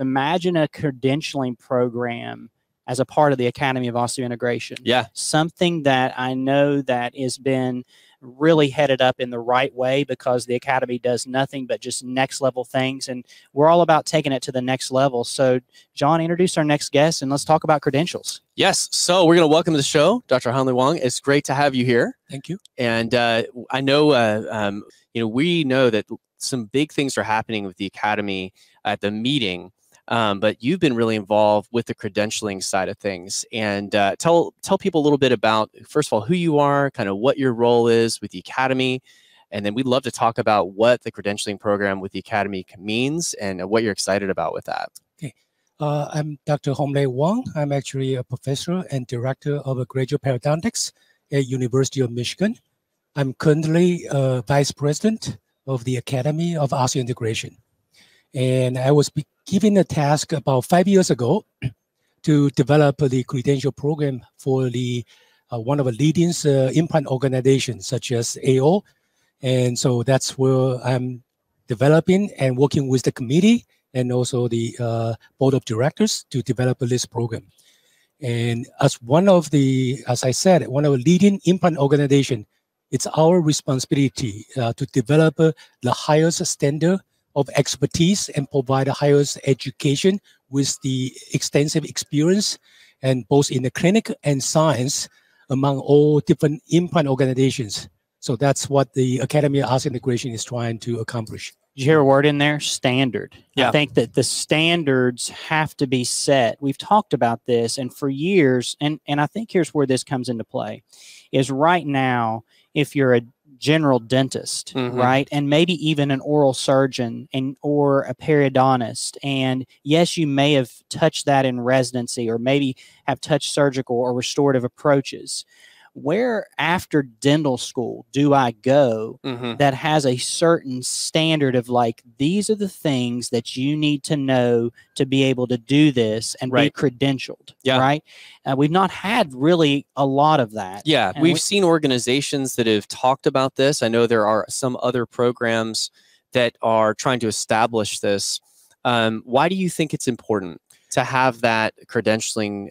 imagine a credentialing program as a part of the Academy of Osseointegration. Yeah. Something that I know that has been really headed up in the right way, because the Academy does nothing but just next level things. And we're all about taking it to the next level. So John, introduce our next guest and let's talk about credentials. Yes. So we're going to welcome to the show, Dr. Hom-Lay Wong. It's great to have you here. Thank you. And I know, we know that some big things are happening with the Academy at the meeting. But you've been really involved with the credentialing side of things. And tell people a little bit about, first of all, who you are, kind of what your role is with the Academy. And then we'd love to talk about what the credentialing program with the Academy means and what you're excited about with that. Okay. I'm Dr. Hom-Lay Wong. I'm actually a professor and director of graduate periodontics at University of Michigan. I'm currently vice president of the Academy of Osseointegration. And I was given a task about 5 years ago to develop the credential program for the one of the leading implant organizations such as AO. And so that's where I'm developing and working with the committee and also the board of directors to develop this program. And as one of the, as I said, one of the leading implant organizations, it's our responsibility to develop the highest standard of expertise and provide the highest education with the extensive experience and both in the clinic and science among all different implant organizations. So that's what the Academy of Osseointegration is trying to accomplish. Did you hear a word in there? Standard. Yeah. I think that the standards have to be set. We've talked about this, and for years, and I think here's where this comes into play, is right now, if you're a general dentist, right, and maybe even an oral surgeon or a periodontist, and yes, you may have touched that in residency or maybe have touched surgical or restorative approaches. Where after dental school do I go that has a certain standard of like, these are the things that you need to know to be able to do this and be credentialed, right? We've not had really a lot of that. Yeah, and we've seen organizations that have talked about this. I know there are some other programs that are trying to establish this. Why do you think it's important to have that credentialing?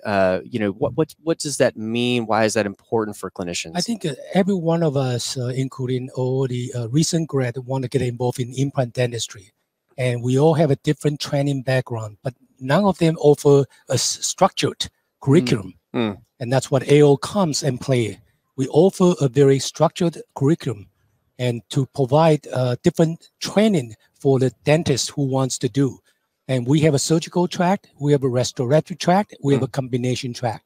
What does that mean? Why is that important for clinicians? I think every one of us, including all the recent grad, want to get involved in implant dentistry. And we all have a different training background, but none of them offer a structured curriculum. And that's what AO comes and play. We offer a very structured curriculum and to provide different training for the dentist who wants to do. And we have a surgical track, we have a restorative track, we have a combination track.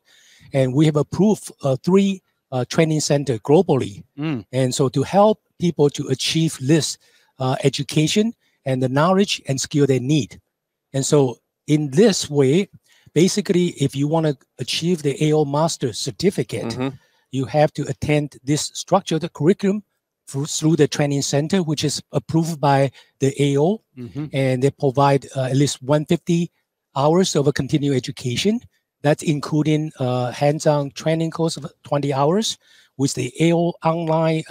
And we have approved 3 training centers globally. And so to help people to achieve this education and the knowledge and skill they need. And so in this way, basically, if you want to achieve the AO Master Certificate, you have to attend this structured curriculum through the training center, which is approved by the AO, and they provide at least 150 hours of a continuing education. That's including hands-on training course of 20 hours with the AO online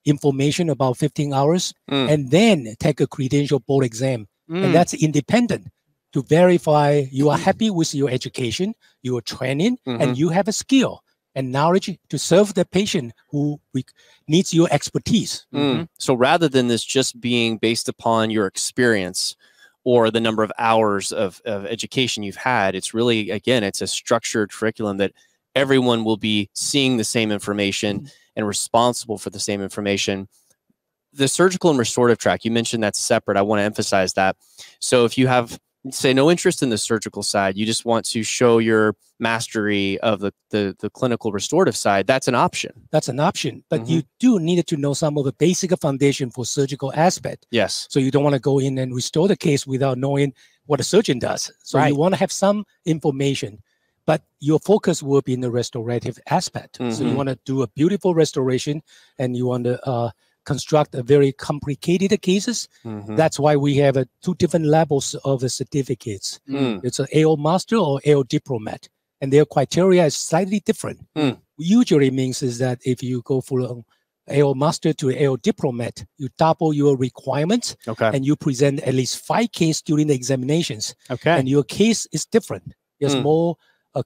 information about 15 hours, and then take a credential board exam. And that's independent to verify you are happy with your education, your training, and you have a skill and knowledge to serve the patient who needs your expertise. So rather than this just being based upon your experience or the number of hours of education you've had, it's really, again, it's a structured curriculum that everyone will be seeing the same information and responsible for the same information. The surgical and restorative track, you mentioned that's separate. I want to emphasize that. So if you have, say, no interest in the surgical side, you just want to show your mastery of the clinical restorative side, that's an option. That's an option, but you do need to know some of the basic foundation for surgical aspect. Yes. So you don't want to go in and restore the case without knowing what a surgeon does. So you want to have some information, but your focus will be in the restorative aspect. So you want to do a beautiful restoration and you want to construct a very complicated cases. That's why we have 2 different levels of the certificates. It's an AO Master or AO Diplomat, and their criteria is slightly different. Usually means is that if you go for AO master to AO diplomat, you double your requirements, Okay. and you present at least 5 cases during the examinations. Okay. And your case is different. It's more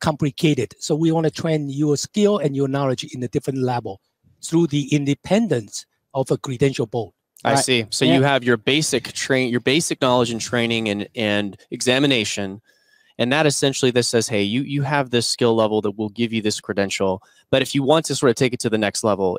complicated. So we want to train your skill and your knowledge in a different level through the independence of a credential board. I see. So you have your basic knowledge and training and examination, and that essentially this says, hey, you have this skill level that will give you this credential. But if you want to sort of take it to the next level,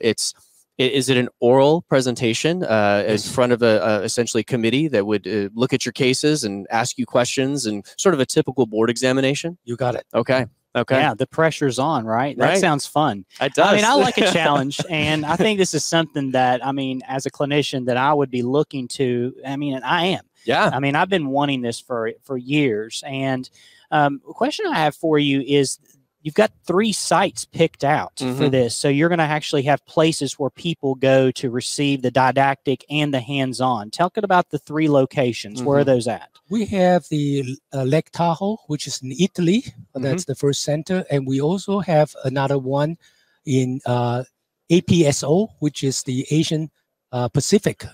is it an oral presentation in front of a essentially committee that would look at your cases and ask you questions and sort of a typical board examination? You got it. Okay. Okay. Yeah, the pressure's on, right? That sounds fun. It does. I mean, I like a challenge, and I think this is something that, I mean, as a clinician, that I would be looking to. I mean, and I am. Yeah. I mean, I've been wanting this for years. And a question I have for you is, you've got 3 sites picked out for this. So you're going to actually have places where people go to receive the didactic and the hands-on. Tell us about the 3 locations. Where are those at? We have the Lake Tahoe, which is in Italy. That's the first center. And we also have another one in APSO, which is the Asian Pacific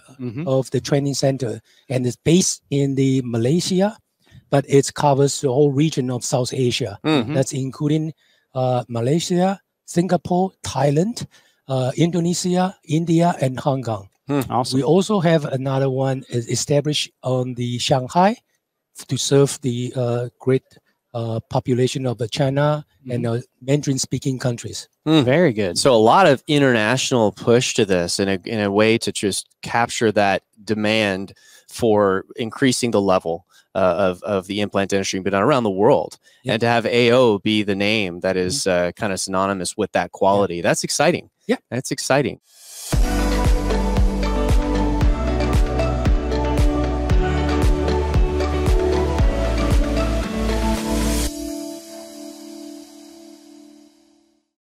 of the training center. And it's based in the Malaysia, but it covers the whole region of South Asia. That's including Malaysia, Singapore, Thailand, Indonesia, India, and Hong Kong. Awesome. We also have another one established on the Shanghai to serve the great population of China and Mandarin-speaking countries. Very good. So a lot of international push to this in a way to just capture that demand for increasing the level of the implant dentistry, but around the world. And to have AO be the name that is kind of synonymous with that quality. That's exciting. Yeah. That's exciting.